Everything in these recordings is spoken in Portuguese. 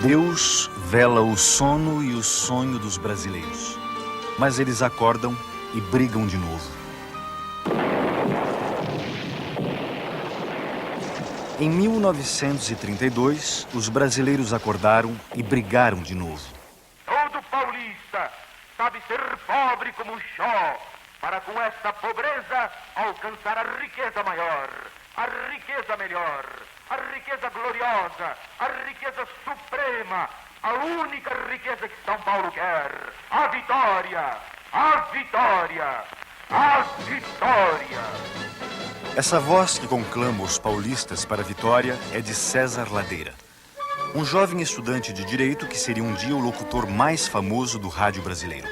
Deus vela o sono e o sonho dos brasileiros, mas eles acordam e brigam de novo. Em 1932, os brasileiros acordaram e brigaram de novo. Todo paulista sabe ser pobre como um xó, para com esta pobreza alcançar a riqueza maior, a riqueza melhor, a riqueza gloriosa, a riqueza suprema, a única riqueza que São Paulo quer, a vitória, a vitória, a vitória. Essa voz que conclama os paulistas para a vitória é de César Ladeira, um jovem estudante de Direito que seria um dia o locutor mais famoso do rádio brasileiro.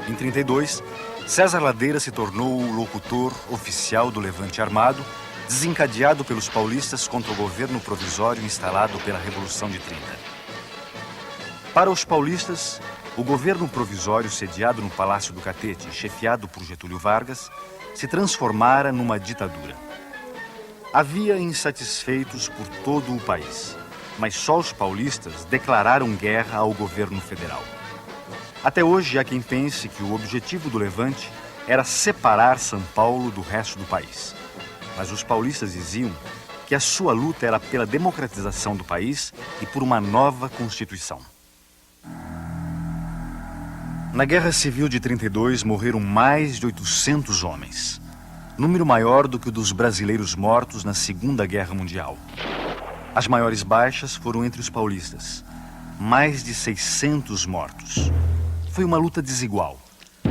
Em 32, César Ladeira se tornou o locutor oficial do Levante Armado, desencadeado pelos paulistas contra o governo provisório instalado pela Revolução de 30. Para os paulistas, o governo provisório sediado no Palácio do Catete, chefiado por Getúlio Vargas, se transformara numa ditadura. Havia insatisfeitos por todo o país, mas só os paulistas declararam guerra ao governo federal. Até hoje há quem pense que o objetivo do Levante era separar São Paulo do resto do país. Mas os paulistas diziam que a sua luta era pela democratização do país e por uma nova Constituição. Na Guerra Civil de 32 morreram mais de 800 homens, número maior do que o dos brasileiros mortos na Segunda Guerra Mundial. As maiores baixas foram entre os paulistas, mais de 600 mortos. Foi uma luta desigual.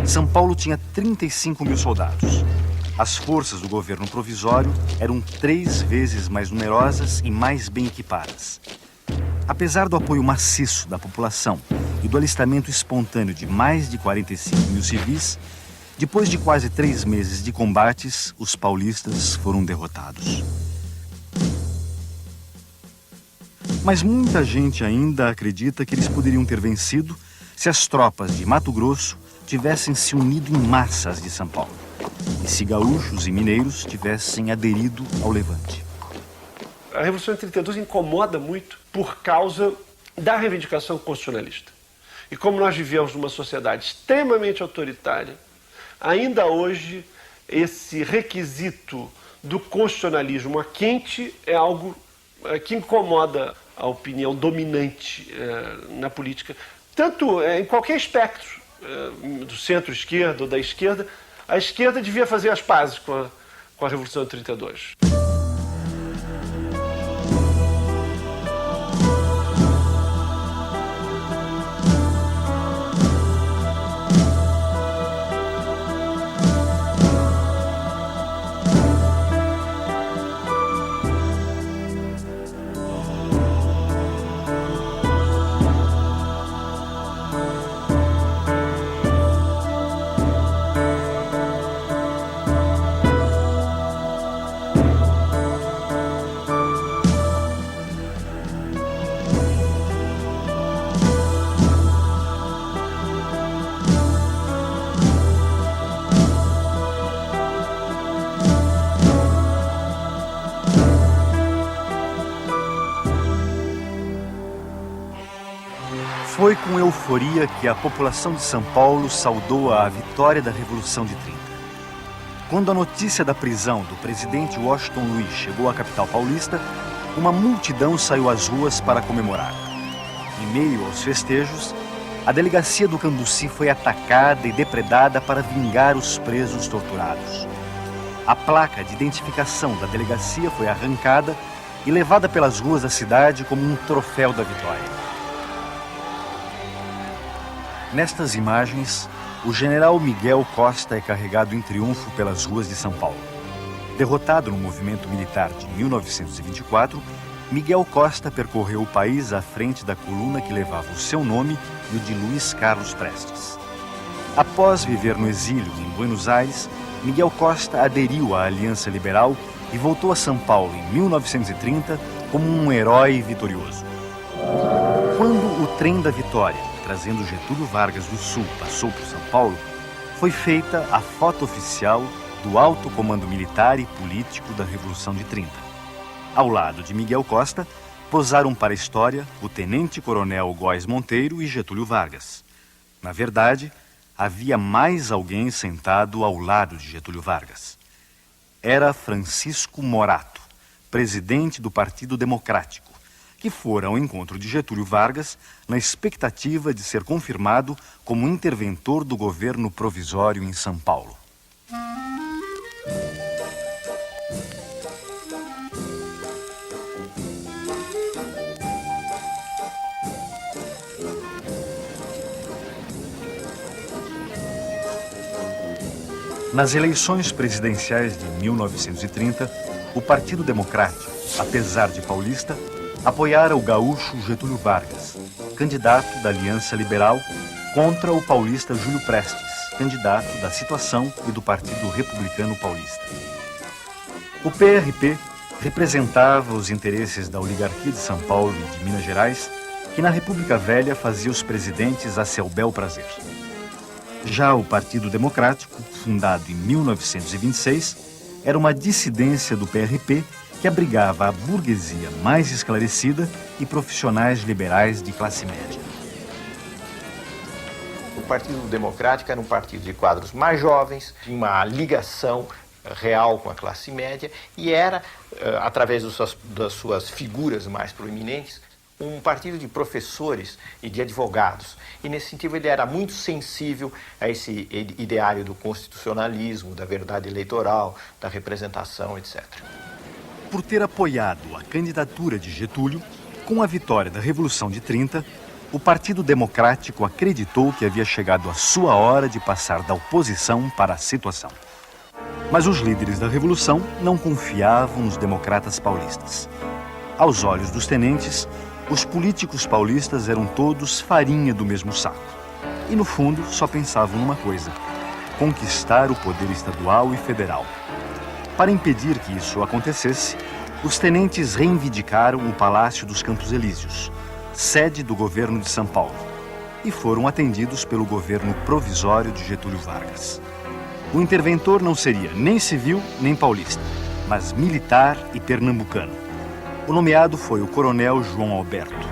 São Paulo tinha 35 mil soldados. As forças do governo provisório eram 3 vezes mais numerosas e mais bem equipadas. Apesar do apoio maciço da população e do alistamento espontâneo de mais de 45 mil civis, depois de quase 3 meses de combates, os paulistas foram derrotados. Mas muita gente ainda acredita que eles poderiam ter vencido se as tropas de Mato Grosso tivessem se unido em massa às de São Paulo e se gaúchos e mineiros tivessem aderido ao Levante. A Revolução de 32 incomoda muito por causa da reivindicação constitucionalista. E como nós vivemos numa sociedade extremamente autoritária, ainda hoje esse requisito do constitucionalismo a quente é algo que incomoda a opinião dominante na política. Tanto em qualquer espectro, do centro-esquerda ou da esquerda, a esquerda devia fazer as pazes com a Revolução de 32. Foi com euforia que a população de São Paulo saudou a vitória da Revolução de 30. Quando a notícia da prisão do presidente Washington Luiz chegou à capital paulista, uma multidão saiu às ruas para comemorar. Em meio aos festejos, a delegacia do Cambuci foi atacada e depredada para vingar os presos torturados. A placa de identificação da delegacia foi arrancada e levada pelas ruas da cidade como um troféu da vitória. Nestas imagens, o general Miguel Costa é carregado em triunfo pelas ruas de São Paulo. Derrotado no movimento militar de 1924, Miguel Costa percorreu o país à frente da coluna que levava o seu nome e o de Luiz Carlos Prestes. Após viver no exílio em Buenos Aires, Miguel Costa aderiu à Aliança Liberal e voltou a São Paulo em 1930 como um herói vitorioso. Quando o trem da vitória, trazendo Getúlio Vargas do Sul, passou por São Paulo, foi feita a foto oficial do alto comando militar e político da Revolução de 30. Ao lado de Miguel Costa, posaram para a história o tenente-coronel Góes Monteiro e Getúlio Vargas. Na verdade, havia mais alguém sentado ao lado de Getúlio Vargas. Era Francisco Morato, presidente do Partido Democrático, que fora ao encontro de Getúlio Vargas na expectativa de ser confirmado como interventor do governo provisório em São Paulo. Nas eleições presidenciais de 1930, o Partido Democrático, apesar de paulista, apoiara o gaúcho Getúlio Vargas, candidato da Aliança Liberal, contra o paulista Júlio Prestes, candidato da Situação e do Partido Republicano Paulista. O PRP representava os interesses da oligarquia de São Paulo e de Minas Gerais, que na República Velha fazia os presidentes a seu bel prazer. Já o Partido Democrático, fundado em 1926, era uma dissidência do PRP que abrigava a burguesia mais esclarecida e profissionais liberais de classe média. O Partido Democrático era um partido de quadros mais jovens, de uma ligação real com a classe média e era, através das suas figuras mais proeminentes, um partido de professores e de advogados. E, nesse sentido, ele era muito sensível a esse ideário do constitucionalismo, da verdade eleitoral, da representação, etc. Por ter apoiado a candidatura de Getúlio, com a vitória da Revolução de 30, o Partido Democrático acreditou que havia chegado a sua hora de passar da oposição para a situação. Mas os líderes da Revolução não confiavam nos democratas paulistas. Aos olhos dos tenentes, os políticos paulistas eram todos farinha do mesmo saco. E, no fundo, só pensavam numa coisa: conquistar o poder estadual e federal. Para impedir que isso acontecesse, os tenentes reivindicaram o Palácio dos Campos Elíseos, sede do governo de São Paulo, e foram atendidos pelo governo provisório de Getúlio Vargas. O interventor não seria nem civil nem paulista, mas militar e pernambucano. O nomeado foi o coronel João Alberto,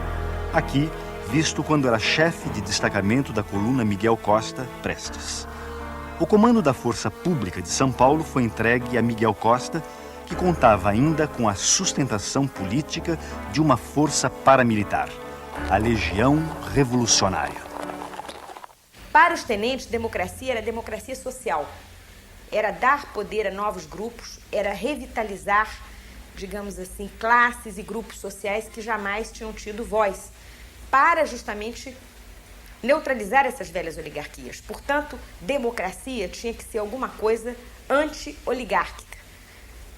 aqui visto quando era chefe de destacamento da coluna Miguel Costa Prestes. O comando da Força Pública de São Paulo foi entregue a Miguel Costa, que contava ainda com a sustentação política de uma força paramilitar, a Legião Revolucionária. Para os tenentes, democracia era democracia social. Era dar poder a novos grupos, era revitalizar, digamos assim, classes e grupos sociais que jamais tinham tido voz, para justamente neutralizar essas velhas oligarquias. Portanto, democracia tinha que ser alguma coisa anti-oligárquica.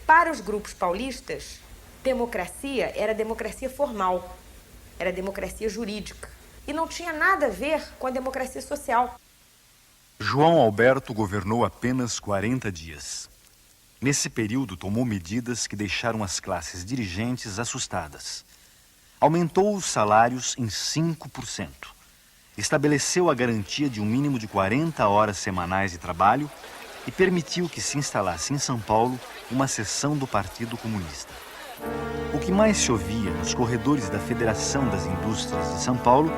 Para os grupos paulistas, democracia era democracia formal, era democracia jurídica, e não tinha nada a ver com a democracia social. João Alberto governou apenas 40 dias. Nesse período, tomou medidas que deixaram as classes dirigentes assustadas. Aumentou os salários em 5%. Estabeleceu a garantia de um mínimo de 40 horas semanais de trabalho e permitiu que se instalasse em São Paulo uma seção do Partido Comunista. O que mais se ouvia nos corredores da Federação das Indústrias de São Paulo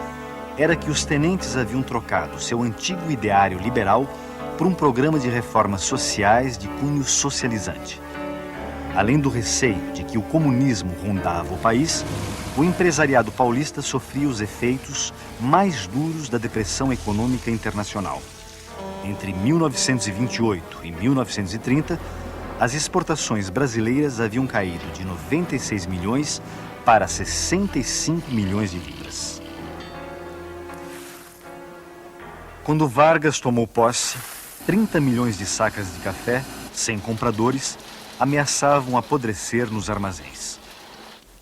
era que os tenentes haviam trocado seu antigo ideário liberal por um programa de reformas sociais de cunho socializante. Além do receio de que o comunismo rondava o país, o empresariado paulista sofria os efeitos mais duros da depressão econômica internacional. Entre 1928 e 1930, as exportações brasileiras haviam caído de 96 milhões para 65 milhões de libras. Quando Vargas tomou posse, 30 milhões de sacas de café, sem compradores, ameaçavam apodrecer nos armazéns.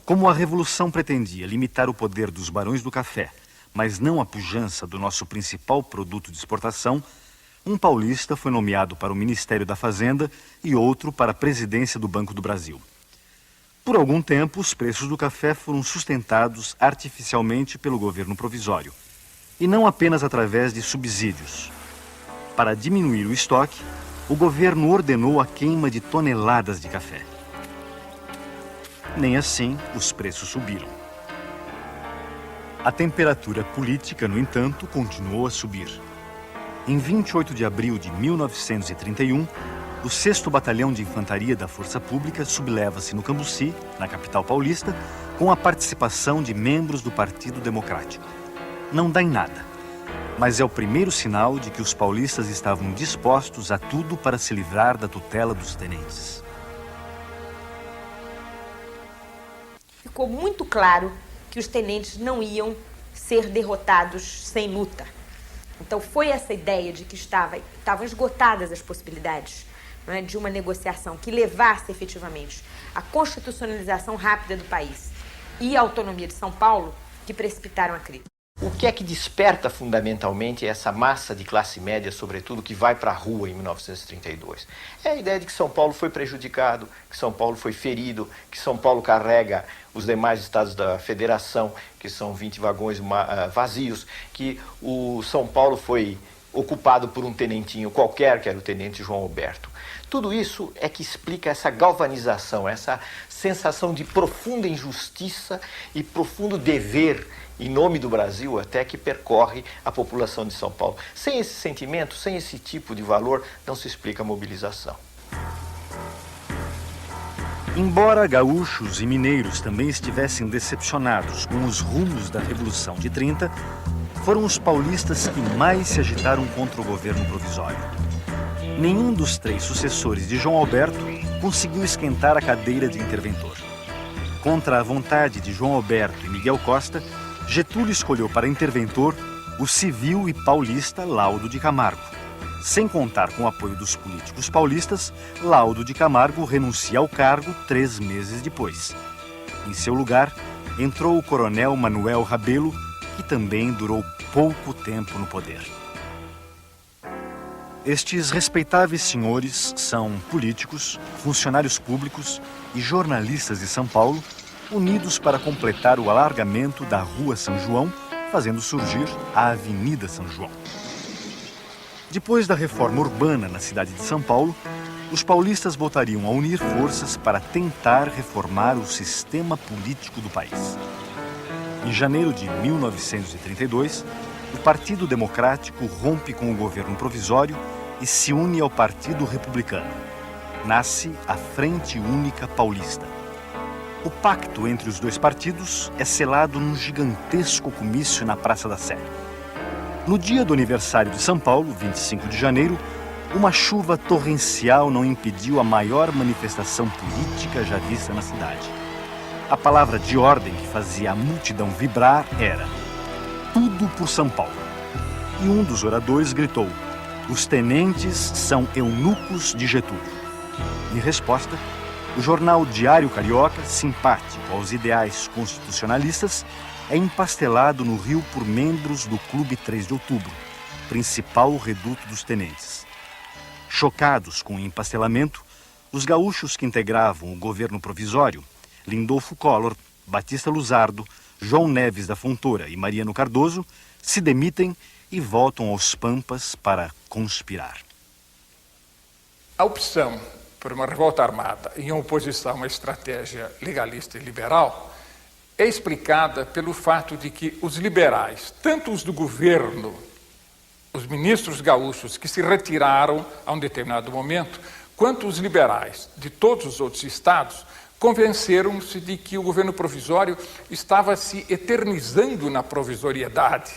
Como a Revolução pretendia limitar o poder dos barões do café, mas não a pujança do nosso principal produto de exportação, um paulista foi nomeado para o Ministério da Fazenda e outro para a presidência do Banco do Brasil. Por algum tempo, os preços do café foram sustentados artificialmente pelo governo provisório, e não apenas através de subsídios. Para diminuir o estoque, o governo ordenou a queima de toneladas de café. Nem assim os preços subiram. A temperatura política, no entanto, continuou a subir. Em 28 de abril de 1931, o 6º Batalhão de Infantaria da Força Pública subleva-se no Cambuci, na capital paulista, com a participação de membros do Partido Democrático. Não dá em nada, mas é o primeiro sinal de que os paulistas estavam dispostos a tudo para se livrar da tutela dos tenentes. Ficou muito claro que os tenentes não iam ser derrotados sem luta. Então foi essa ideia de que estavam esgotadas as possibilidades, não é, de uma negociação que levasse efetivamente à constitucionalização rápida do país e à autonomia de São Paulo que precipitaram a crise. O que é que desperta fundamentalmente essa massa de classe média, sobretudo, que vai para a rua em 1932? É a ideia de que São Paulo foi prejudicado, que São Paulo foi ferido, que São Paulo carrega os demais estados da federação, que são 20 vagões vazios, que o São Paulo foi ocupado por um tenentinho qualquer, que era o tenente João Alberto. Tudo isso é que explica essa galvanização, essa sensação de profunda injustiça e profundo dever em nome do Brasil, até que percorre a população de São Paulo. Sem esse sentimento, sem esse tipo de valor, não se explica a mobilização. Embora gaúchos e mineiros também estivessem decepcionados com os rumos da Revolução de 30, foram os paulistas que mais se agitaram contra o governo provisório. Nenhum dos 3 sucessores de João Alberto conseguiu esquentar a cadeira de interventor. Contra a vontade de João Alberto e Miguel Costa, Getúlio escolheu para interventor o civil e paulista Laudo de Camargo. Sem contar com o apoio dos políticos paulistas, Laudo de Camargo renuncia ao cargo 3 meses depois. Em seu lugar, entrou o coronel Manuel Rabelo, que também durou pouco tempo no poder. Estes respeitáveis senhores são políticos, funcionários públicos e jornalistas de São Paulo, unidos para completar o alargamento da Rua São João, fazendo surgir a Avenida São João. Depois da reforma urbana na cidade de São Paulo, os paulistas voltariam a unir forças para tentar reformar o sistema político do país. Em janeiro de 1932, o Partido Democrático rompe com o governo provisório e se une ao Partido Republicano. Nasce a Frente Única Paulista. O pacto entre os 2 partidos é selado num gigantesco comício na Praça da Sé. No dia do aniversário de São Paulo, 25 de janeiro, uma chuva torrencial não impediu a maior manifestação política já vista na cidade. A palavra de ordem que fazia a multidão vibrar era: tudo por São Paulo. E um dos oradores gritou: os tenentes são eunucos de Getúlio. Em resposta, o jornal Diário Carioca, simpático aos ideais constitucionalistas, é empastelado no Rio por membros do Clube 3 de Outubro, principal reduto dos tenentes. Chocados com o empastelamento, os gaúchos que integravam o governo provisório, Lindolfo Collor, Batista Luzardo, João Neves da Fontoura e Mariano Cardoso, se demitem e voltam aos Pampas para conspirar. A opção por uma revolta armada em oposição a uma estratégia legalista e liberal é explicada pelo fato de que os liberais, tanto os do governo, os ministros gaúchos que se retiraram a um determinado momento, quanto os liberais de todos os outros estados, convenceram-se de que o governo provisório estava se eternizando na provisoriedade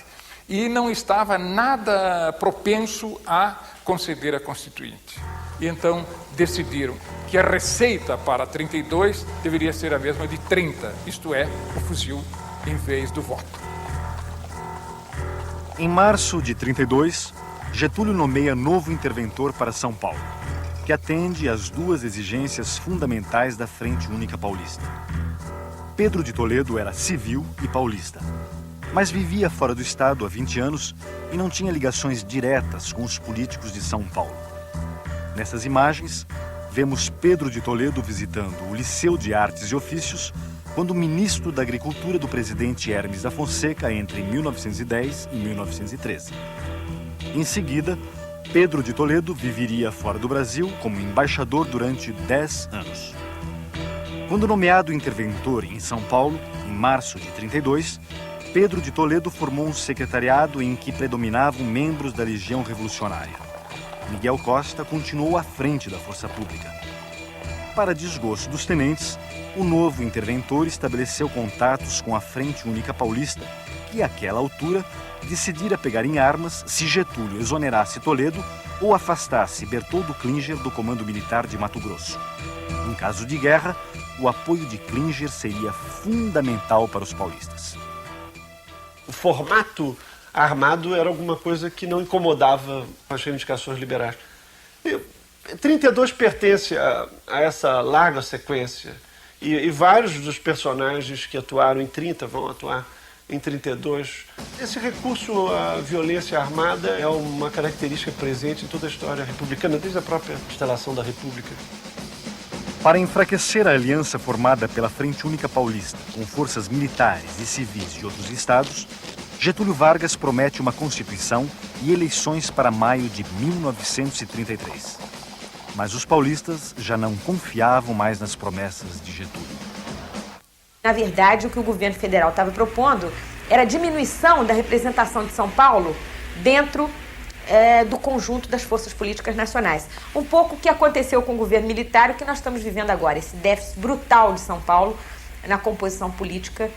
e não estava nada propenso a conceder a Constituinte. E então decidiram que a receita para 32 deveria ser a mesma de 30, isto é, o fuzil em vez do voto. Em março de 32, Getúlio nomeia novo interventor para São Paulo, que atende às 2 exigências fundamentais da Frente Única Paulista. Pedro de Toledo era civil e paulista, mas vivia fora do estado há 20 anos e não tinha ligações diretas com os políticos de São Paulo. Nessas imagens, vemos Pedro de Toledo visitando o Liceu de Artes e Ofícios quando ministro da Agricultura do presidente Hermes da Fonseca entre 1910 e 1913. Em seguida, Pedro de Toledo viveria fora do Brasil como embaixador durante 10 anos. Quando nomeado interventor em São Paulo, em março de 32, Pedro de Toledo formou um secretariado em que predominavam membros da Legião Revolucionária. Miguel Costa continuou à frente da força pública. Para desgosto dos tenentes, o novo interventor estabeleceu contatos com a Frente Única Paulista, que, àquela altura, decidira pegar em armas se Getúlio exonerasse Toledo ou afastasse Bertoldo Klinger do comando militar de Mato Grosso. Em caso de guerra, o apoio de Klinger seria fundamental para os paulistas. O formato armado era alguma coisa que não incomodava as reivindicações liberais. 32 pertence a essa larga sequência e vários dos personagens que atuaram em 30 vão atuar em 32. Esse recurso à violência armada é uma característica presente em toda a história republicana, desde a própria instalação da República. Para enfraquecer a aliança formada pela Frente Única Paulista com forças militares e civis de outros estados, Getúlio Vargas promete uma Constituição e eleições para maio de 1933. Mas os paulistas já não confiavam mais nas promessas de Getúlio. Na verdade, o que o governo federal estava propondo era a diminuição da representação de São Paulo dentro do conjunto das forças políticas nacionais. Um pouco o que aconteceu com o governo militar e o que nós estamos vivendo agora, esse déficit brutal de São Paulo na composição política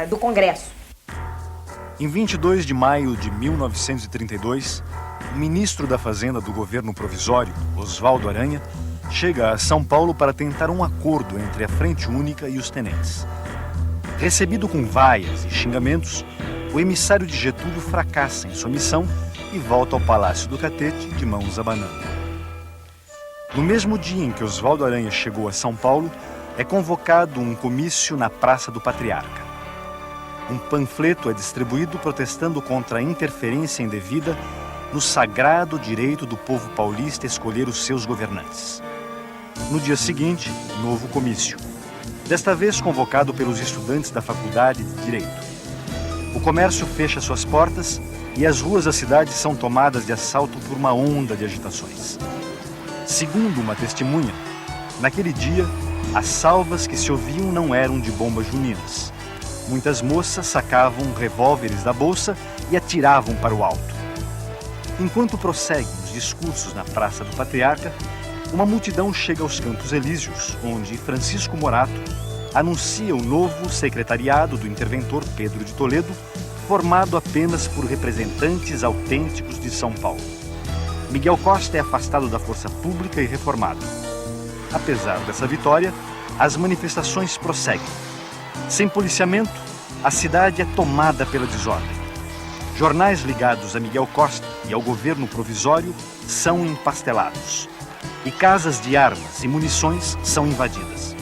do Congresso. Em 22 de maio de 1932, o ministro da Fazenda do governo provisório, Oswaldo Aranha, chega a São Paulo para tentar um acordo entre a Frente Única e os tenentes. Recebido com vaias e xingamentos, o emissário de Getúlio fracassa em sua missão e volta ao Palácio do Catete de mãos abanando. No mesmo dia em que Oswaldo Aranha chegou a São Paulo, é convocado um comício na Praça do Patriarca. Um panfleto é distribuído protestando contra a interferência indevida no sagrado direito do povo paulista escolher os seus governantes. No dia seguinte, novo comício. Desta vez convocado pelos estudantes da Faculdade de Direito. O comércio fecha suas portas e as ruas da cidade são tomadas de assalto por uma onda de agitações. Segundo uma testemunha, naquele dia, as salvas que se ouviam não eram de bombas juninas. Muitas moças sacavam revólveres da bolsa e atiravam para o alto. Enquanto prosseguem os discursos na Praça do Patriarca, uma multidão chega aos Campos Elíseos, onde Francisco Morato anuncia o novo secretariado do interventor Pedro de Toledo, formado apenas por representantes autênticos de São Paulo. Miguel Costa é afastado da força pública e reformado. Apesar dessa vitória, as manifestações prosseguem. Sem policiamento, a cidade é tomada pela desordem. Jornais ligados a Miguel Costa e ao governo provisório são empastelados. E casas de armas e munições são invadidas.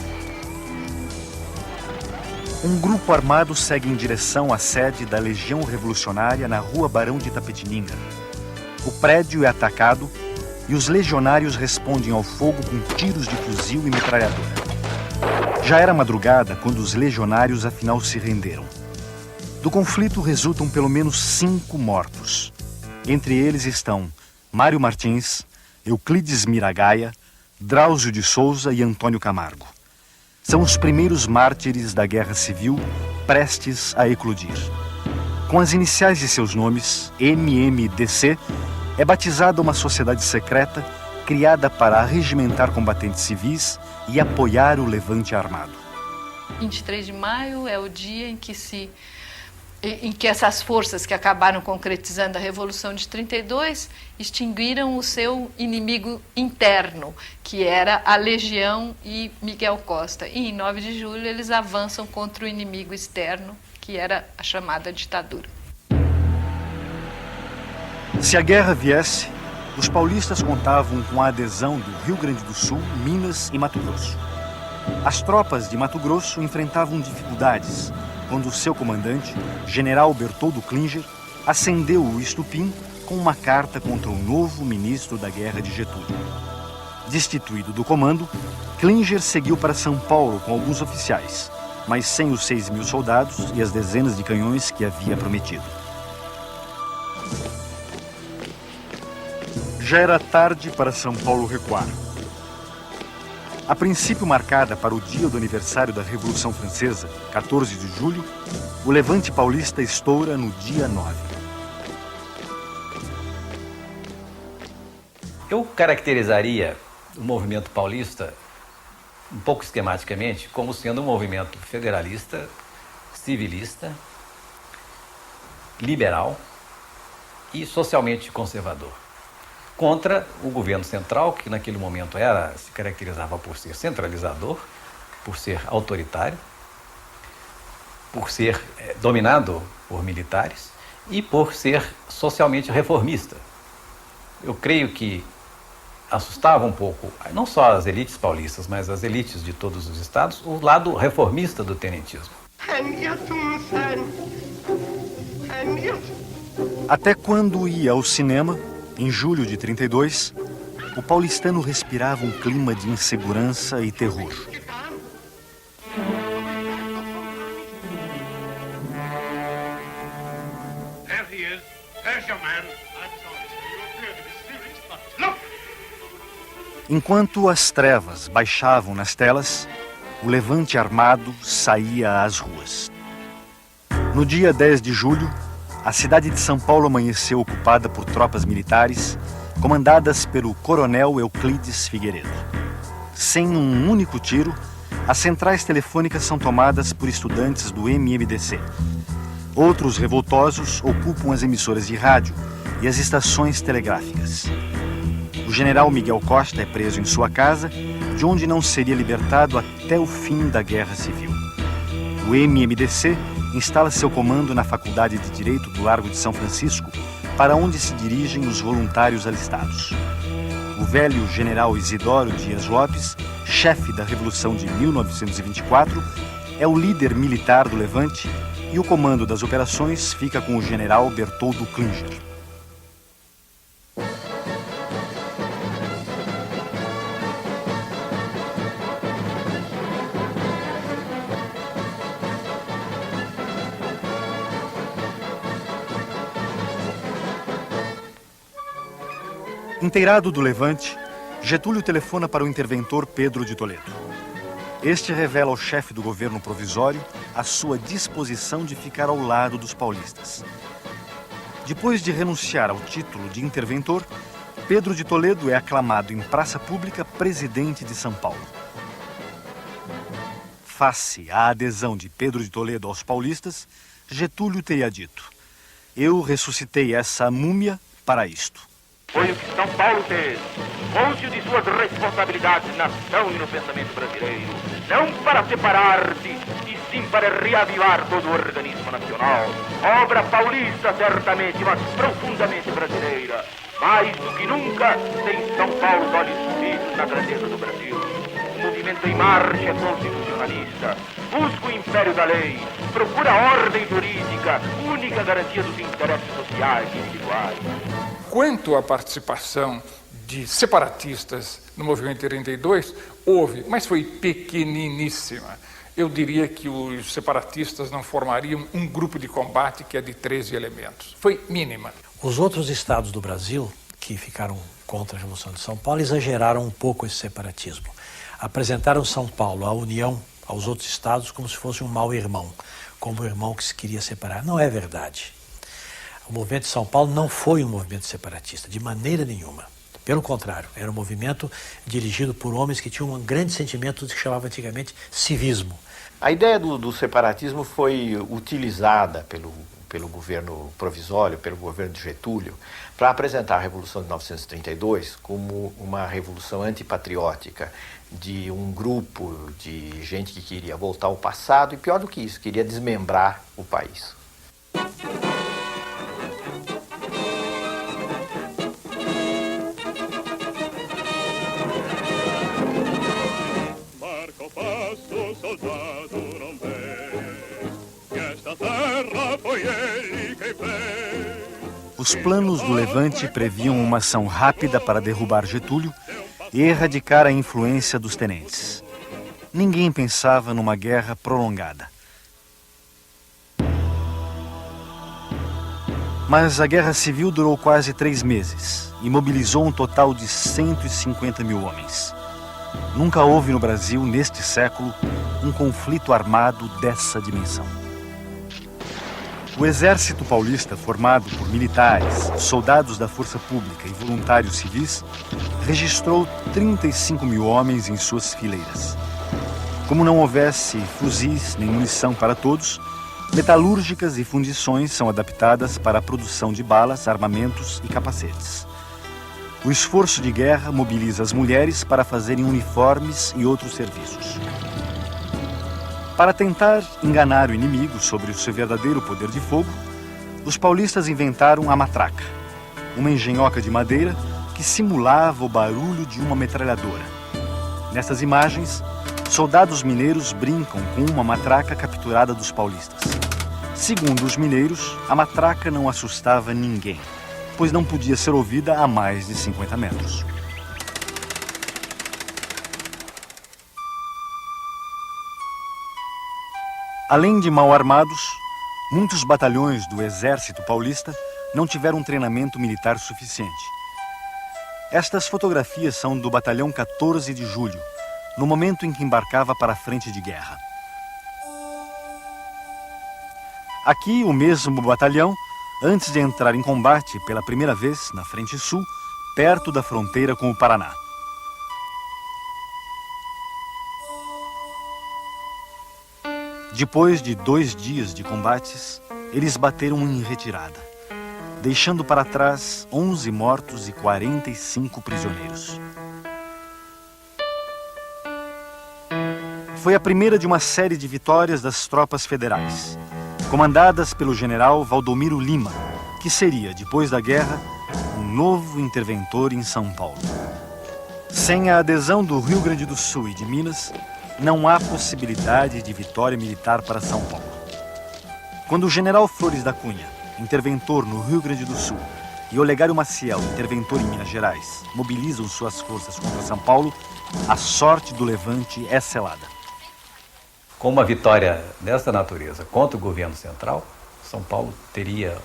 Um grupo armado segue em direção à sede da Legião Revolucionária na Rua Barão de Itapetininga. O prédio é atacado e os legionários respondem ao fogo com tiros de fuzil e metralhadora. Já era madrugada quando os legionários afinal se renderam. Do conflito resultam pelo menos 5 mortos. Entre eles estão Mário Martins, Euclides Miragaia, Drauzio de Souza e Antônio Camargo. São os primeiros mártires da Guerra Civil prestes a eclodir. Com as iniciais de seus nomes, MMDC, é batizada uma sociedade secreta criada para arregimentar combatentes civis e apoiar o levante armado. 23 de maio é o dia em que essas forças que acabaram concretizando a Revolução de 32 extinguiram o seu inimigo interno, que era a Legião e Miguel Costa. E em 9 de julho eles avançam contra o inimigo externo, que era a chamada ditadura. Se a guerra viesse, os paulistas contavam com a adesão do Rio Grande do Sul, Minas e Mato Grosso. As tropas de Mato Grosso enfrentavam dificuldades quando seu comandante, general Bertoldo Klinger, acendeu o estupim com uma carta contra o novo ministro da Guerra de Getúlio. Destituído do comando, Klinger seguiu para São Paulo com alguns oficiais, mas sem os 6.000 soldados e as dezenas de canhões que havia prometido. Já era tarde para São Paulo recuar. A princípio marcada para o dia do aniversário da Revolução Francesa, 14 de julho, o levante paulista estoura no dia 9. Eu caracterizaria o movimento paulista, um pouco esquematicamente, como sendo um movimento federalista, civilista, liberal e socialmente conservador, contra o governo central, que naquele momento se caracterizava por ser centralizador, por ser autoritário, por ser dominado por militares e por ser socialmente reformista. Eu creio que assustava um pouco, não só as elites paulistas, mas as elites de todos os estados, o lado reformista do tenentismo. Até quando ia ao cinema, em julho de 32, o paulistano respirava um clima de insegurança e terror. Enquanto as trevas baixavam nas telas, o levante armado saía às ruas. No dia 10 de julho, a cidade de São Paulo amanheceu ocupada por tropas militares, comandadas pelo coronel Euclides Figueiredo. Sem um único tiro, as centrais telefônicas são tomadas por estudantes do MMDC. Outros revoltosos ocupam as emissoras de rádio e as estações telegráficas. O general Miguel Costa é preso em sua casa, de onde não seria libertado até o fim da Guerra Civil. O MMDC instala seu comando na Faculdade de Direito do Largo de São Francisco, para onde se dirigem os voluntários alistados. O velho general Isidoro Dias Lopes, chefe da Revolução de 1924, é o líder militar do levante e o comando das operações fica com o general Bertoldo Klinger. Inteirado do levante, Getúlio telefona para o interventor Pedro de Toledo. Este revela ao chefe do governo provisório a sua disposição de ficar ao lado dos paulistas. Depois de renunciar ao título de interventor, Pedro de Toledo é aclamado em praça pública presidente de São Paulo. Face à adesão de Pedro de Toledo aos paulistas, Getúlio teria dito: "Eu ressuscitei essa múmia para isto." Foi o que São Paulo fez, cônscio de suas responsabilidades na ação e no pensamento brasileiro, não para separar-se, e sim para reavivar todo o organismo nacional. Obra paulista, certamente, mas profundamente brasileira. Mais do que nunca, tem São Paulo os olhos fixos na grandeza do Brasil. O movimento em marcha é constitucionalista, busca o império da lei, procura a ordem jurídica, única garantia dos interesses sociais e individuais. Quanto à participação de separatistas no movimento 32, houve, mas foi pequeniníssima. Eu diria que os separatistas não formariam um grupo de combate que é de 13 elementos. Foi mínima. Os outros estados do Brasil, que ficaram contra a Revolução de São Paulo, exageraram um pouco esse separatismo. Apresentaram São Paulo, a união aos outros estados, como se fosse um mau irmão, como um irmão que se queria separar. Não é verdade. O movimento de São Paulo não foi um movimento separatista, de maneira nenhuma. Pelo contrário, era um movimento dirigido por homens que tinham um grande sentimento do que chamava antigamente civismo. A ideia do separatismo foi utilizada pelo governo provisório, pelo governo de Getúlio, para apresentar a Revolução de 1932 como uma revolução antipatriótica de um grupo de gente que queria voltar ao passado e, pior do que isso, queria desmembrar o país. Os planos do levante previam uma ação rápida para derrubar Getúlio e erradicar a influência dos tenentes. Ninguém pensava numa guerra prolongada. Mas a Guerra Civil durou quase 3 meses e mobilizou um total de 150 mil homens. Nunca houve no Brasil, neste século, um conflito armado dessa dimensão. O Exército Paulista, formado por militares, soldados da Força Pública e voluntários civis, registrou 35 mil homens em suas fileiras. Como não houvesse fuzis nem munição para todos, metalúrgicas e fundições são adaptadas para a produção de balas, armamentos e capacetes. O esforço de guerra mobiliza as mulheres para fazerem uniformes e outros serviços. Para tentar enganar o inimigo sobre o seu verdadeiro poder de fogo, os paulistas inventaram a matraca, uma engenhoca de madeira que simulava o barulho de uma metralhadora. Nessas imagens, soldados mineiros brincam com uma matraca capturada dos paulistas. Segundo os mineiros, a matraca não assustava ninguém, pois não podia ser ouvida a mais de 50 metros. Além de mal armados, muitos batalhões do Exército Paulista não tiveram treinamento militar suficiente. Estas fotografias são do Batalhão 14 de Julho, no momento em que embarcava para a frente de guerra. Aqui, o mesmo batalhão, antes de entrar em combate pela primeira vez na Frente Sul, perto da fronteira com o Paraná. Depois de 2 dias de combates, eles bateram em retirada, deixando para trás 11 mortos e 45 prisioneiros. Foi a primeira de uma série de vitórias das tropas federais, comandadas pelo general Valdomiro Lima, que seria, depois da guerra, um novo interventor em São Paulo. Sem a adesão do Rio Grande do Sul e de Minas, não há possibilidade de vitória militar para São Paulo. Quando o general Flores da Cunha, interventor no Rio Grande do Sul, e Olegário Maciel, interventor em Minas Gerais, mobilizam suas forças contra São Paulo, a sorte do levante é selada. Com uma vitória dessa natureza contra o governo central, São Paulo teria,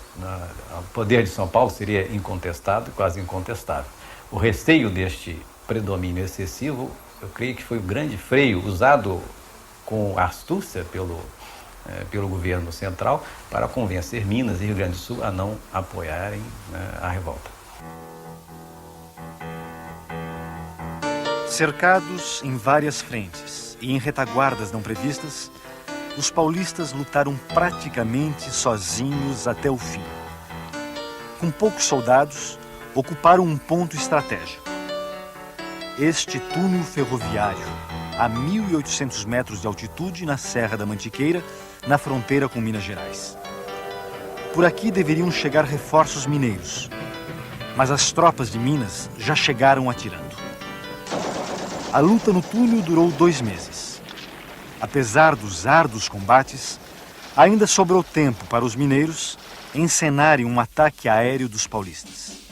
o poder de São Paulo seria incontestado, quase incontestável. O receio deste predomínio excessivo, eu creio que foi o grande freio usado com astúcia pelo governo central para convencer Minas e Rio Grande do Sul a não apoiarem a revolta. Cercados em várias frentes e em retaguardas não previstas, os paulistas lutaram praticamente sozinhos até o fim. Com poucos soldados, ocuparam um ponto estratégico. Este túnel ferroviário, a 1.800 metros de altitude na Serra da Mantiqueira, na fronteira com Minas Gerais. Por aqui deveriam chegar reforços mineiros, mas as tropas de Minas já chegaram atirando. A luta no túnel durou 2 meses. Apesar dos árduos combates, ainda sobrou tempo para os mineiros encenarem um ataque aéreo dos paulistas.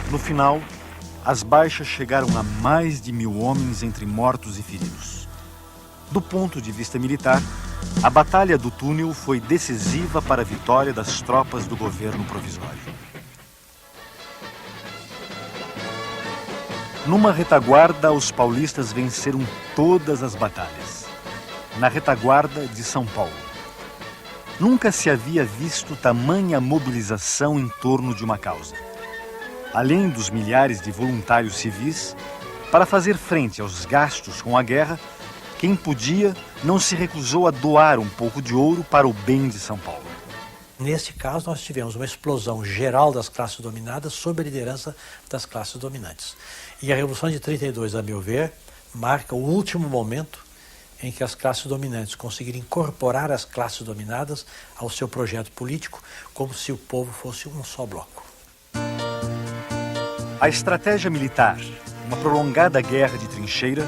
No final, as baixas chegaram a mais de 1.000 homens entre mortos e feridos. Do ponto de vista militar, a Batalha do Túnel foi decisiva para a vitória das tropas do governo provisório. Numa retaguarda, os paulistas venceram todas as batalhas. Na retaguarda de São Paulo. Nunca se havia visto tamanha mobilização em torno de uma causa. Além dos milhares de voluntários civis, para fazer frente aos gastos com a guerra, quem podia não se recusou a doar um pouco de ouro para o bem de São Paulo. Neste caso, nós tivemos uma explosão geral das classes dominadas sob a liderança das classes dominantes. E a Revolução de 32, a meu ver, marca o último momento em que as classes dominantes conseguiram incorporar as classes dominadas ao seu projeto político, como se o povo fosse um só bloco. A estratégia militar, uma prolongada guerra de trincheira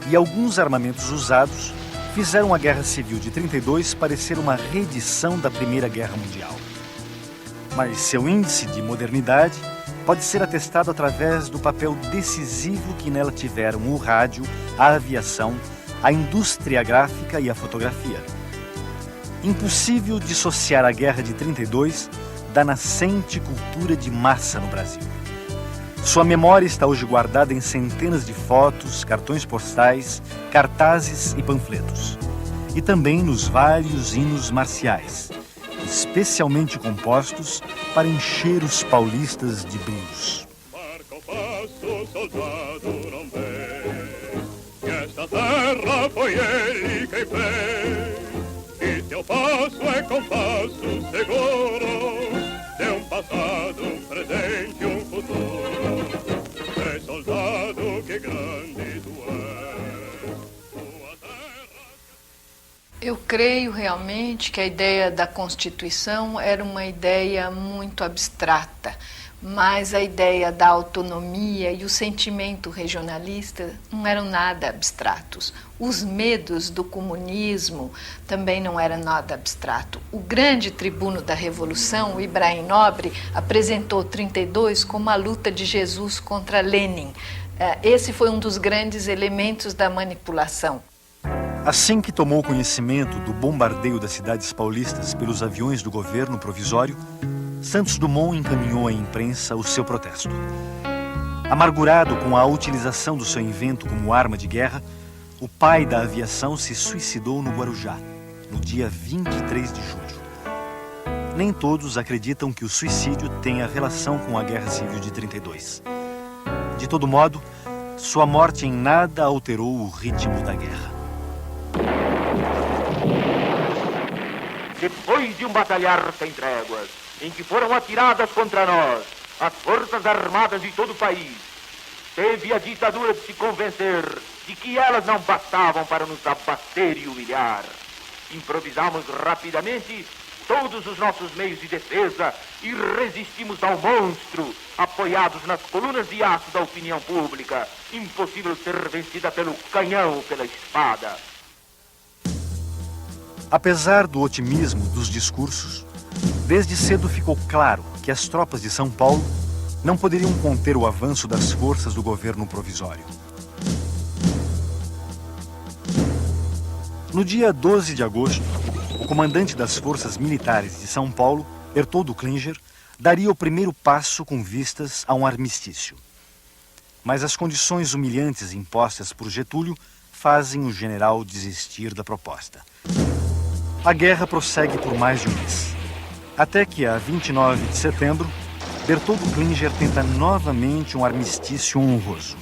e alguns armamentos usados fizeram a Guerra Civil de 32 parecer uma reedição da Primeira Guerra Mundial. Mas seu índice de modernidade pode ser atestado através do papel decisivo que nela tiveram o rádio, a aviação, a indústria gráfica e a fotografia. Impossível dissociar a Guerra de 32 da nascente cultura de massa no Brasil. Sua memória está hoje guardada em centenas de fotos, cartões postais, cartazes e panfletos. E também nos vários hinos marciais, especialmente compostos para encher os paulistas de brilhos. Marca o passo, soldado, não vê, que esta terra foi ele quem fez. E teu passo é compasso seguro de um passado, um presente, um futuro. É soldado, que grande tu és. Tua terra... Eu creio realmente que a ideia da Constituição era uma ideia muito abstrata, mas a ideia da autonomia e o sentimento regionalista não eram nada abstratos. Os medos do comunismo também não eram nada abstrato. O grande tribuno da Revolução, o Ibrahim Nobre, apresentou 32 como a luta de Jesus contra Lenin. Esse foi um dos grandes elementos da manipulação. Assim que tomou conhecimento do bombardeio das cidades paulistas pelos aviões do governo provisório, Santos Dumont encaminhou à imprensa o seu protesto. Amargurado com a utilização do seu invento como arma de guerra, o pai da aviação se suicidou no Guarujá, no dia 23 de julho. Nem todos acreditam que o suicídio tenha relação com a Guerra Civil de 32. De todo modo, sua morte em nada alterou o ritmo da guerra. Depois de um batalhar sem tréguas, em que foram atiradas contra nós as forças armadas de todo o país, teve a ditadura de se convencer de que elas não bastavam para nos abater e humilhar. Improvisamos rapidamente todos os nossos meios de defesa e resistimos ao monstro, apoiados nas colunas de aço da opinião pública, impossível ser vencida pelo canhão ou pela espada. Apesar do otimismo dos discursos, desde cedo ficou claro que as tropas de São Paulo não poderiam conter o avanço das forças do governo provisório. No dia 12 de agosto, o comandante das forças militares de São Paulo, Bertoldo Klinger, daria o primeiro passo com vistas a um armistício. Mas as condições humilhantes impostas por Getúlio fazem o general desistir da proposta. A guerra prossegue por mais de um mês. Até que, a 29 de setembro, Bertoldo Klinger tenta novamente um armistício honroso.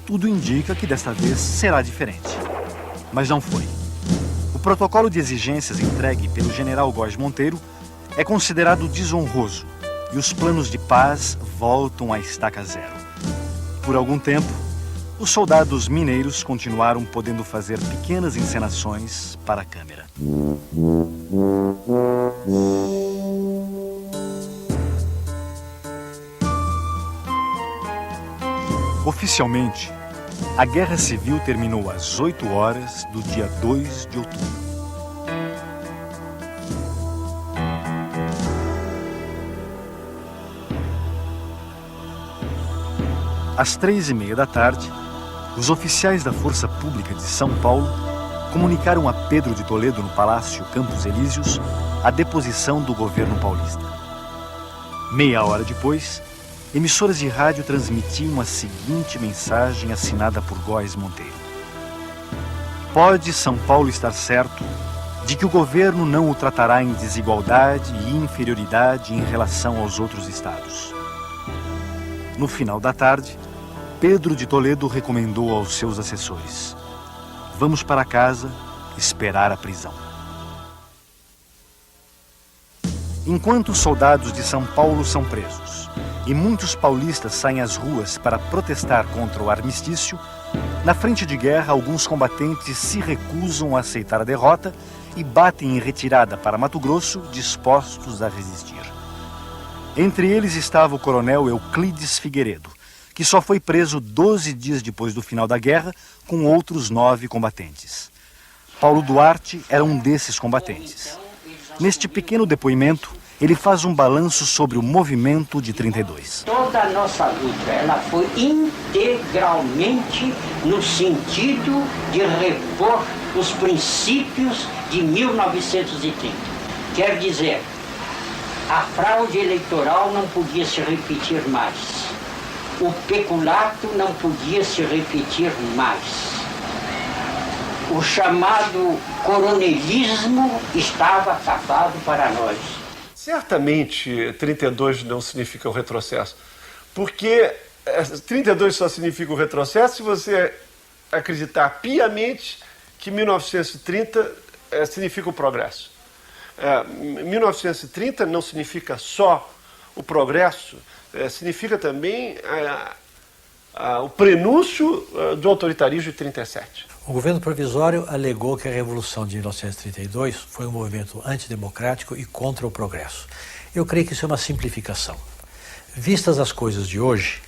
Tudo indica que desta vez será diferente. Mas não foi. O protocolo de exigências entregue pelo general Góes Monteiro é considerado desonroso e os planos de paz voltam à estaca zero. Por algum tempo, os soldados mineiros continuaram podendo fazer pequenas encenações para a câmera. Oficialmente, a Guerra Civil terminou às 8 horas do dia 2 de outubro. Às 3h30 da tarde, os oficiais da Força Pública de São Paulo comunicaram a Pedro de Toledo, no Palácio Campos Elíseos, a deposição do governo paulista. Meia hora depois, emissoras de rádio transmitiam a seguinte mensagem assinada por Góes Monteiro: pode São Paulo estar certo de que o governo não o tratará em desigualdade e inferioridade em relação aos outros estados. No final da tarde, Pedro de Toledo recomendou aos seus assessores: vamos para casa esperar a prisão. Enquanto os soldados de São Paulo são presos e muitos paulistas saem às ruas para protestar contra o armistício, na frente de guerra alguns combatentes se recusam a aceitar a derrota e batem em retirada para Mato Grosso, dispostos a resistir. Entre eles estava o coronel Euclides Figueiredo, que só foi preso 12 dias depois do final da guerra, com outros 9 combatentes. Paulo Duarte era um desses combatentes. Neste pequeno depoimento, ele faz um balanço sobre o movimento de 32. Toda a nossa luta, ela foi integralmente no sentido de repor os princípios de 1930. Quer dizer, a fraude eleitoral não podia se repetir mais. O peculato não podia se repetir mais. O chamado coronelismo estava acabado para nós. Certamente 32 não significa o retrocesso, porque 32 só significa o retrocesso se você acreditar piamente que 1930 significa o progresso. 1930 não significa só o progresso, significa também o prenúncio do autoritarismo de 37. O governo provisório alegou que a Revolução de 1932 foi um movimento antidemocrático e contra o progresso. Eu creio que isso é uma simplificação. Vistas as coisas de hoje,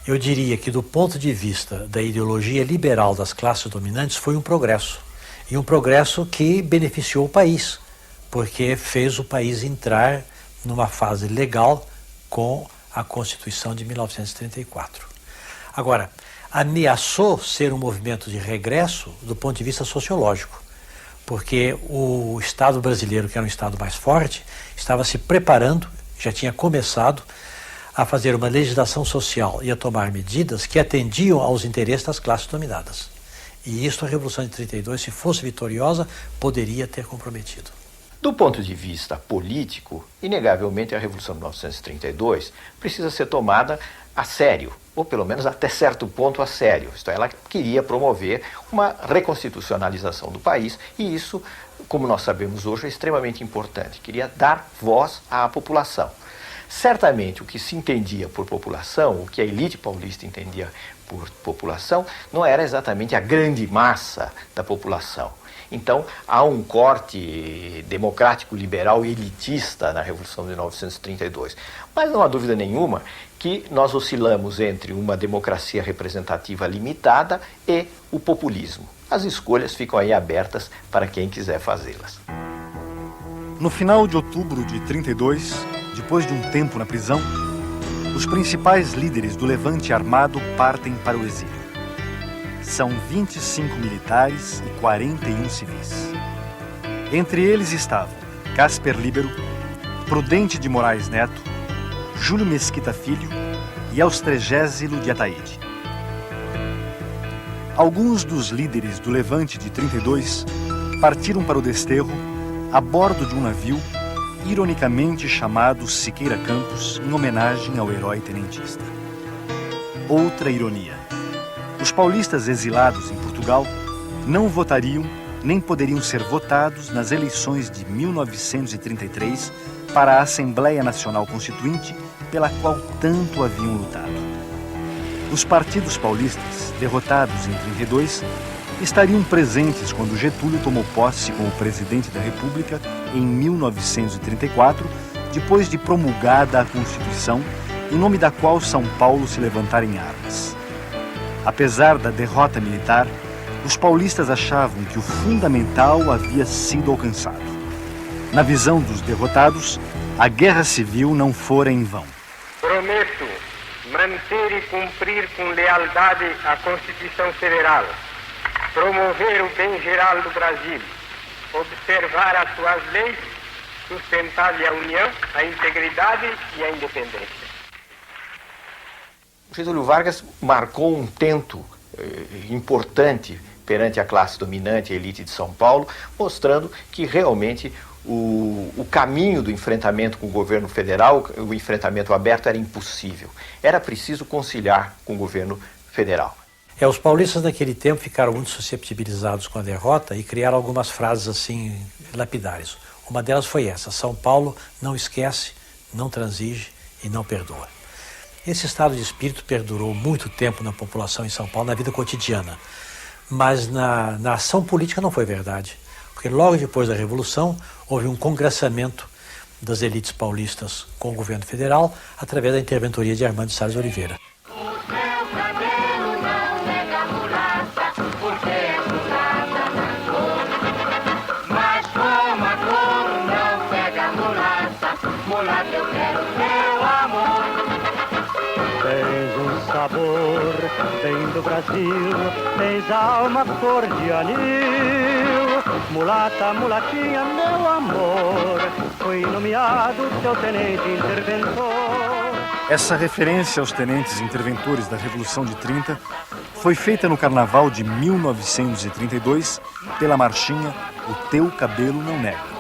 eu diria que do ponto de vista da ideologia liberal das classes dominantes foi um progresso. E um progresso que beneficiou o país, porque fez o país entrar numa fase legal com a Constituição de 1934. Agora, ameaçou ser um movimento de regresso do ponto de vista sociológico, porque o Estado brasileiro, que era um Estado mais forte, estava se preparando, já tinha começado a fazer uma legislação social e a tomar medidas que atendiam aos interesses das classes dominadas. E isso a Revolução de 32, se fosse vitoriosa, poderia ter comprometido. Do ponto de vista político, inegavelmente a Revolução de 1932 precisa ser tomada a sério, ou pelo menos até certo ponto a sério. Isto é, ela queria promover uma reconstitucionalização do país e isso, como nós sabemos hoje, é extremamente importante. Queria dar voz à população. Certamente o que se entendia por população, o que a elite paulista entendia por população, não era exatamente a grande massa da população. Então, há um corte democrático, liberal e elitista na Revolução de 1932. Mas não há dúvida nenhuma que nós oscilamos entre uma democracia representativa limitada e o populismo. As escolhas ficam aí abertas para quem quiser fazê-las. No final de outubro de 32, depois de um tempo na prisão, os principais líderes do levante armado partem para o exílio. São 25 militares e 41 civis. Entre eles estavam Casper Líbero, Prudente de Moraes Neto, Júlio Mesquita Filho e Austrégésilo de Ataíde. Alguns dos líderes do levante de 32 partiram para o desterro a bordo de um navio ironicamente chamado Siqueira Campos, em homenagem ao herói tenentista. Outra ironia. Os paulistas exilados em Portugal não votariam nem poderiam ser votados nas eleições de 1933 para a Assembleia Nacional Constituinte, pela qual tanto haviam lutado. Os partidos paulistas, derrotados em 32, estariam presentes quando Getúlio tomou posse como presidente da República em 1934, depois de promulgada a Constituição, em nome da qual São Paulo se levantara em armas. Apesar da derrota militar, os paulistas achavam que o fundamental havia sido alcançado. Na visão dos derrotados, a guerra civil não fora em vão. Prometo manter e cumprir com lealdade a Constituição Federal, promover o bem geral do Brasil, observar as suas leis, sustentar-lhe a união, a integridade e a independência. Getúlio Vargas marcou um tento importante perante a classe dominante, a elite de São Paulo, mostrando que realmente o caminho do enfrentamento com o governo federal, o enfrentamento aberto, era impossível. Era preciso conciliar com o governo federal. Os paulistas naquele tempo ficaram muito susceptibilizados com a derrota e criaram algumas frases assim lapidares. Uma delas foi essa: São Paulo não esquece, não transige e não perdoa. Esse estado de espírito perdurou muito tempo na população em São Paulo, na vida cotidiana. Mas na ação política não foi verdade. Porque logo depois da Revolução houve um congressamento das elites paulistas com o governo federal através da interventoria de Armando Salles Oliveira. vem do Brasil, tens alma cor de anil. Mulata, mulatinha, meu amor, foi nomeado teu tenente interventor. Essa referência aos tenentes interventores da Revolução de 30 foi feita no Carnaval de 1932 pela marchinha O Teu Cabelo Não Nega.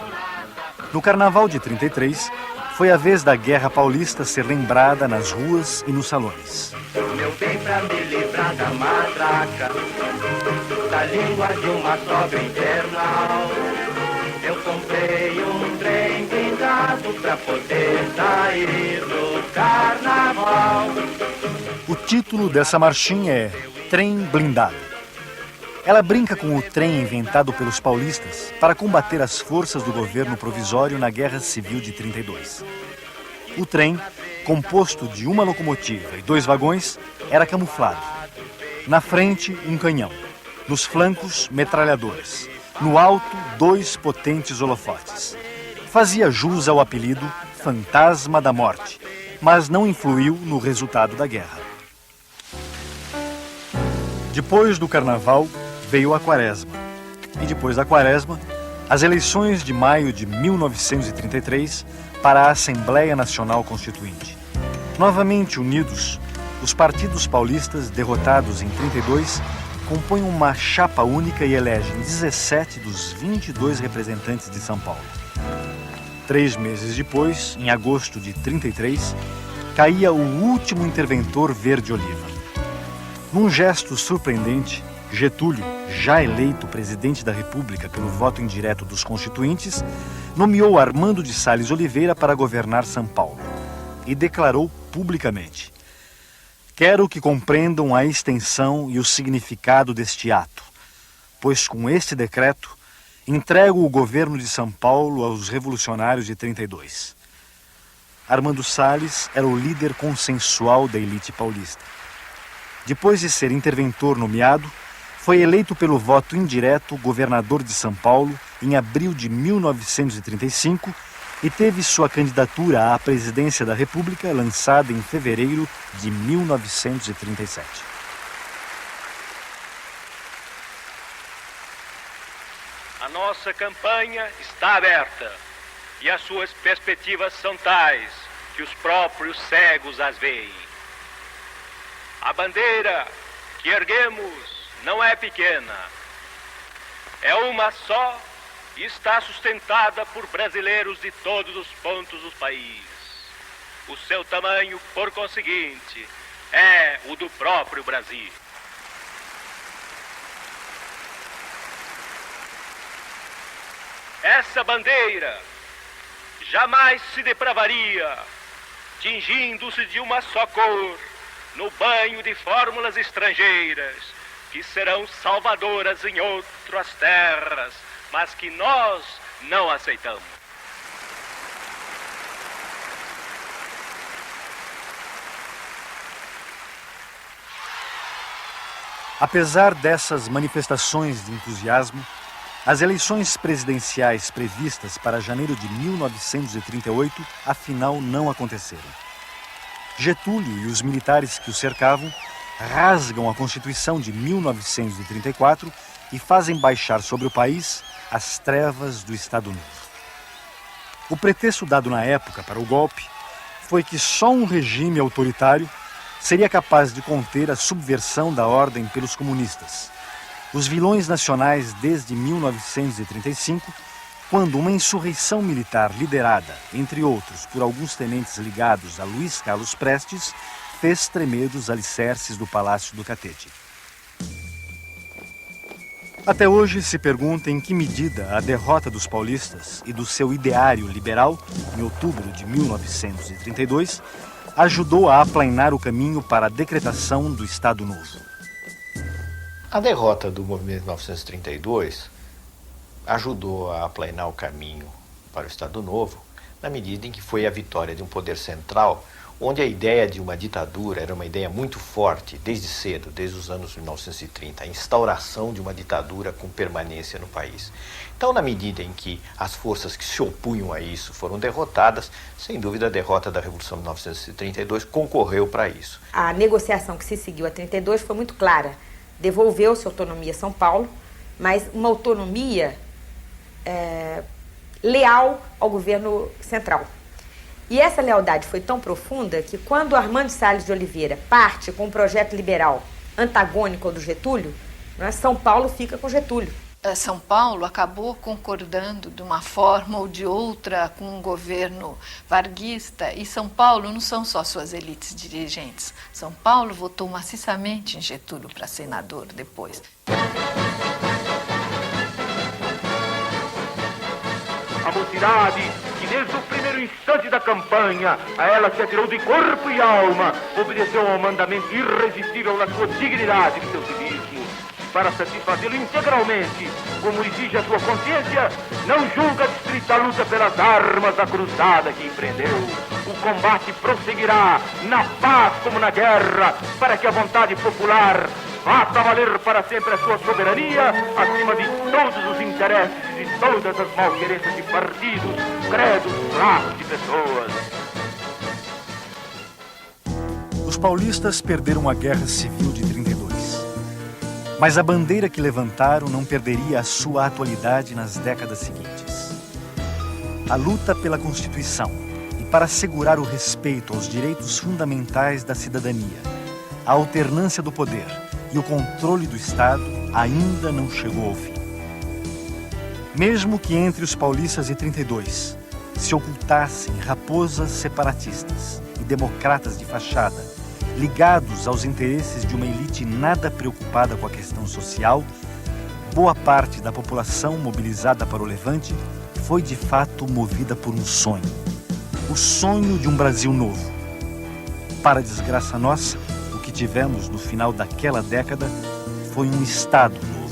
No Carnaval de 33, foi a vez da Guerra Paulista ser lembrada nas ruas e nos salões. Meu bem, pra me livrar da matraca, da língua de uma sogra infernal, eu comprei um trem blindado pra poder sair do carnaval. O título dessa marchinha é Trem Blindado. Ela brinca com o trem inventado pelos paulistas para combater as forças do governo provisório na Guerra Civil de 32. O trem, composto de uma locomotiva e 2 vagões, era camuflado. Na frente, um canhão. Nos flancos, metralhadoras. No alto, 2 potentes holofotes. Fazia jus ao apelido Fantasma da Morte, mas não influiu no resultado da guerra. Depois do Carnaval, veio a Quaresma. E depois da Quaresma, as eleições de maio de 1933 para a Assembleia Nacional Constituinte. Novamente unidos, os partidos paulistas, derrotados em 32, compõem uma chapa única e elegem 17 dos 22 representantes de São Paulo. 3 meses depois, em agosto de 33, caía o último interventor verde-oliva. Num gesto surpreendente, Getúlio, já eleito presidente da República pelo voto indireto dos constituintes, nomeou Armando de Sales Oliveira para governar São Paulo e declarou publicamente: quero que compreendam a extensão e o significado deste ato, pois com este decreto entrego o governo de São Paulo aos revolucionários de 32. Armando Sales era o líder consensual da elite paulista. Depois de ser interventor nomeado, foi eleito pelo voto indireto governador de São Paulo em abril de 1935 e teve sua candidatura à presidência da República lançada em fevereiro de 1937. A nossa campanha está aberta e as suas perspectivas são tais que os próprios cegos as veem. A bandeira que erguemos não é pequena, é uma só e está sustentada por brasileiros de todos os pontos do país. O seu tamanho, por conseguinte, é o do próprio Brasil. Essa bandeira jamais se depravaria, tingindo-se de uma só cor, no banho de fórmulas estrangeiras, que serão salvadoras em outras terras, mas que nós não aceitamos. Apesar dessas manifestações de entusiasmo, as eleições presidenciais previstas para janeiro de 1938, afinal, não aconteceram. Getúlio e os militares que o cercavam rasgam a Constituição de 1934 e fazem baixar sobre o país as trevas do Estado Novo. O pretexto dado na época para o golpe foi que só um regime autoritário seria capaz de conter a subversão da ordem pelos comunistas, os vilões nacionais desde 1935, quando uma insurreição militar liderada, entre outros, por alguns tenentes ligados a Luiz Carlos Prestes, fez tremer os alicerces do Palácio do Catete. Até hoje se pergunta em que medida a derrota dos paulistas e do seu ideário liberal, em outubro de 1932, ajudou a aplainar o caminho para a decretação do Estado Novo. A derrota do movimento de 1932 ajudou a aplainar o caminho para o Estado Novo, na medida em que foi a vitória de um poder central, onde a ideia de uma ditadura era uma ideia muito forte, desde cedo, desde os anos 1930, a instauração de uma ditadura com permanência no país. Então, na medida em que as forças que se opunham a isso foram derrotadas, sem dúvida a derrota da Revolução de 1932 concorreu para isso. A negociação que se seguiu a 32 foi muito clara. Devolveu-se autonomia a São Paulo, mas uma autonomia leal ao governo central. E essa lealdade foi tão profunda que quando Armando Salles de Oliveira parte com um projeto liberal antagônico ao do Getúlio, São Paulo fica com Getúlio. São Paulo acabou concordando de uma forma ou de outra com o governo varguista, e São Paulo não são só suas elites dirigentes. São Paulo votou maciçamente em Getúlio para senador depois. A mocidade, que desde o primeiro instante da campanha, a ela se atirou de corpo e alma, obedeceu ao mandamento irresistível da sua dignidade e do seu civismo. Para satisfazê-lo integralmente, como exige a sua consciência, não julga distrita a luta pelas armas da cruzada que empreendeu. O combate prosseguirá, na paz como na guerra, para que a vontade popular faça valer para sempre a sua soberania, acima de todos os interesses e de todas as malquerenças de partidos, credos, raças e pessoas. Os paulistas perderam a Guerra Civil de 32. Mas a bandeira que levantaram não perderia a sua atualidade nas décadas seguintes. A luta pela Constituição e para assegurar o respeito aos direitos fundamentais da cidadania, a alternância do poder e o controle do Estado ainda não chegou ao fim. Mesmo que entre os paulistas de 32 se ocultassem raposas separatistas e democratas de fachada, ligados aos interesses de uma elite nada preocupada com a questão social, boa parte da população mobilizada para o levante foi de fato movida por um sonho. O sonho de um Brasil novo. Para desgraça nossa, o que tivemos no final daquela década foi um Estado novo.